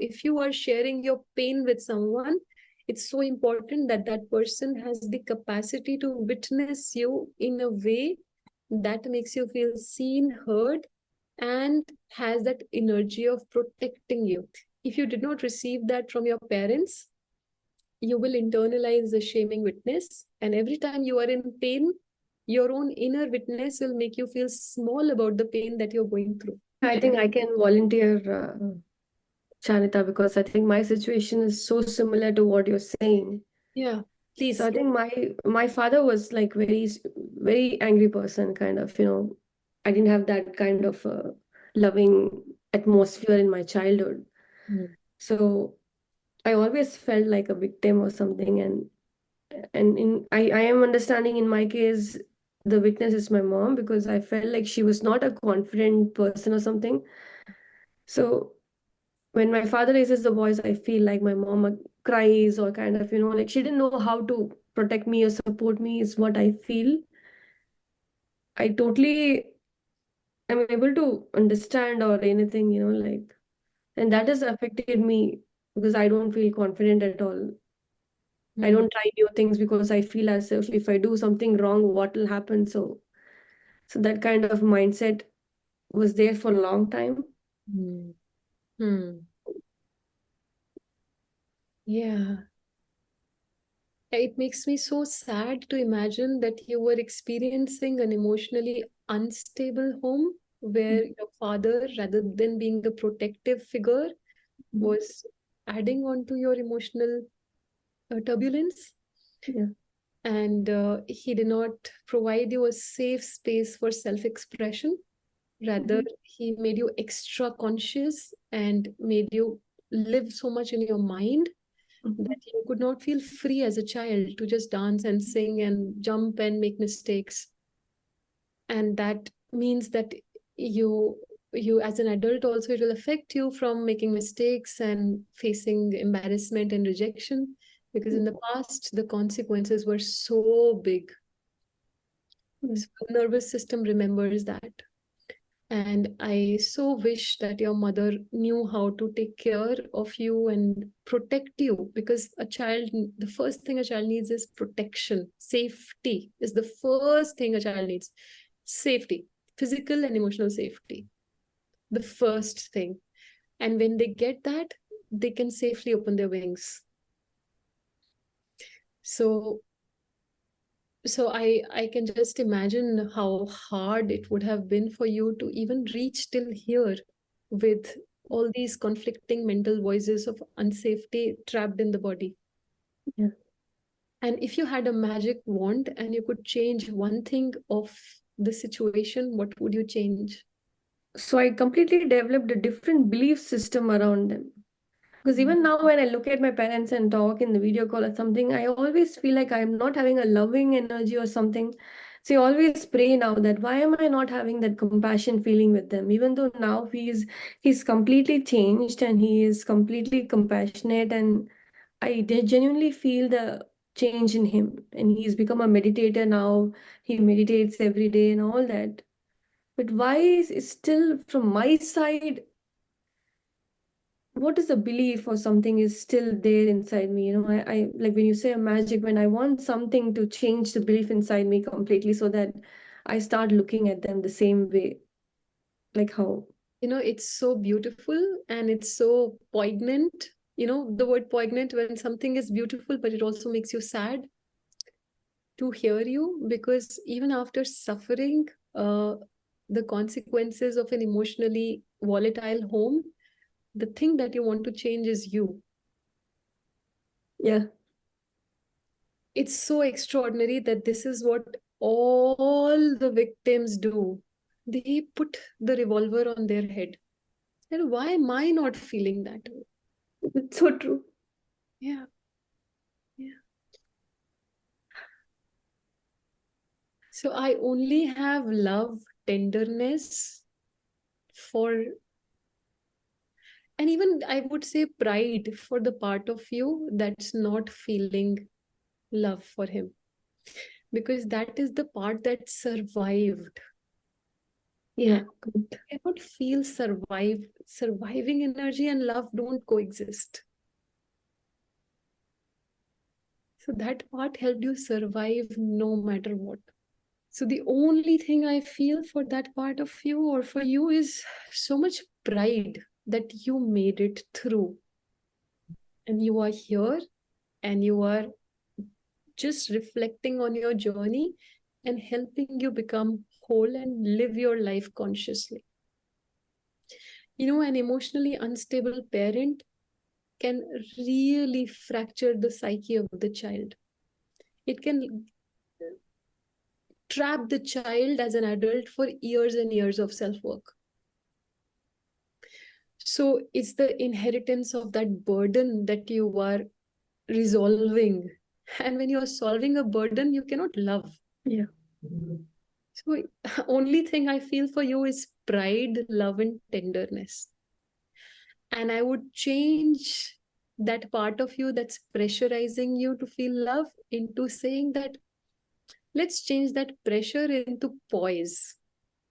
if you are sharing your pain with someone, it's so important that that person has the capacity to witness you in a way that makes you feel seen, heard, and has that energy of protecting you. If you did not receive that from your parents, you will internalize the shaming witness, and every time you are in pain, your own inner witness will make you feel small about the pain that you're going through. I think I can volunteer, Chanita, because I think my situation is so similar to what you're saying. Yeah, So I please. think my father was like very angry person, kind of, I didn't have that kind of loving atmosphere in my childhood. Mm. So I always felt like a victim or something, and I am understanding in my case the witness is my mom, because I felt like she was not a confident person or something. So when my father raises the voice, I feel like my mom cries, or kind of, like she didn't know how to protect me or support me, is what I feel. I totally am able to understand or anything, like, and that has affected me because I don't feel confident at all. I Mm. don't try new things because I feel as if I do something wrong, what will happen? So that kind of mindset was there for a long time. Mm. Hmm. Yeah. It makes me so sad to imagine that you were experiencing an emotionally unstable home where your father, rather than being a protective figure, Mhm. was adding on to your emotional turbulence. Yeah. And he did not provide you a safe space for self-expression. Rather, Mhm. he made you extra conscious and made you live so much in your mind Mhm. that you could not feel free as a child to just dance and sing and jump and make mistakes. And that means that you you as an adult also, it will affect you from making mistakes and facing embarrassment and rejection, because in the past the consequences were so big. Yeah. So the nervous system remembers that. And I so wish that your mother knew how to take care of you and protect you, because a child, the first thing a child needs is protection. Safety is the first thing a child needs. Safety, physical and emotional safety, the first thing. And when they get that, they can safely open their wings. So I can just imagine how hard it would have been for you to even reach till here with all these conflicting mental voices of unsafety trapped in the body. Yeah. And if you had a magic wand and you could change one thing of the situation, what would you change? So I completely developed a different belief system around them. Because Mm. even now, when I look at my parents and talk in the video call or something, I always feel like I'm not having a loving energy or something. So I always pray now that why am I not having that compassion feeling with them? Even though now he's completely changed and he is completely compassionate, and I genuinely feel the change in him. And he's become a meditator now. He meditates every day and all that. But why is still from my side, what is the belief or something is still there inside me? I like when you say a magic, when I want something to change the belief inside me completely so that I start looking at them the same way. Like how? It's so beautiful and it's so poignant. The word poignant, when something is beautiful, but it also makes you sad to hear you, because even after suffering uh, the consequences of an emotionally volatile home, the thing that you want to change is you. Yeah. It's so extraordinary that this is what all the victims do. They put the revolver on their head. And why am I not feeling that way? It's so true. Yeah, yeah. So I only have love, tenderness for, and even I would say pride for the part of you that's not feeling love for him, because that is the part that survived. Yeah, good. I cannot feel surviving energy and love don't coexist. So that part helped you survive no matter what. So the only thing I feel for that part of you or for you is so much pride that you made it through. And you are here and you are just reflecting on your journey and helping you become whole and live your life consciously. An emotionally unstable parent can really fracture the psyche of the child. It can trap the child as an adult for years and years of self work. So it's the inheritance of that burden that you are resolving. And when you are solving a burden, you cannot love. Yeah. So only thing I feel for you is pride, love, and tenderness. And I would change that part of you that's pressurizing you to feel love into saying that let's change that pressure into poise,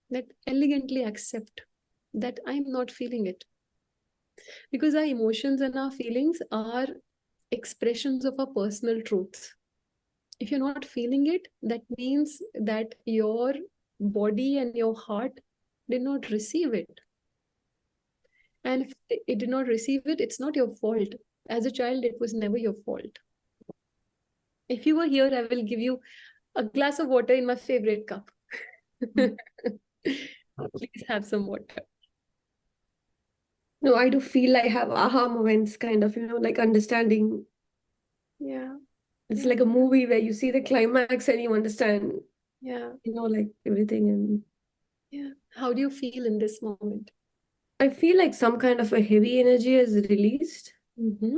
that elegantly accept that I'm not feeling it. Because our emotions and our feelings are expressions of our personal truth. If you're not feeling it, that means that your body and your heart did not receive it. And if it did not receive it, it's not your fault. As a child, it was never your fault. If you were here, I will give you a glass of water in my favorite cup. Please have some water. No, I do feel I have aha moments, kind of, like understanding. Yeah. It's Yeah. like a movie where you see the climax and you understand, Yeah. like everything. And Yeah. How do you feel in this moment? I feel like some kind of a heavy energy is released. Mm-hmm.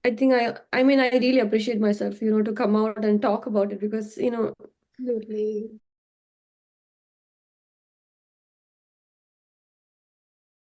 I think I mean, I really appreciate myself, to come out and talk about it because, Absolutely.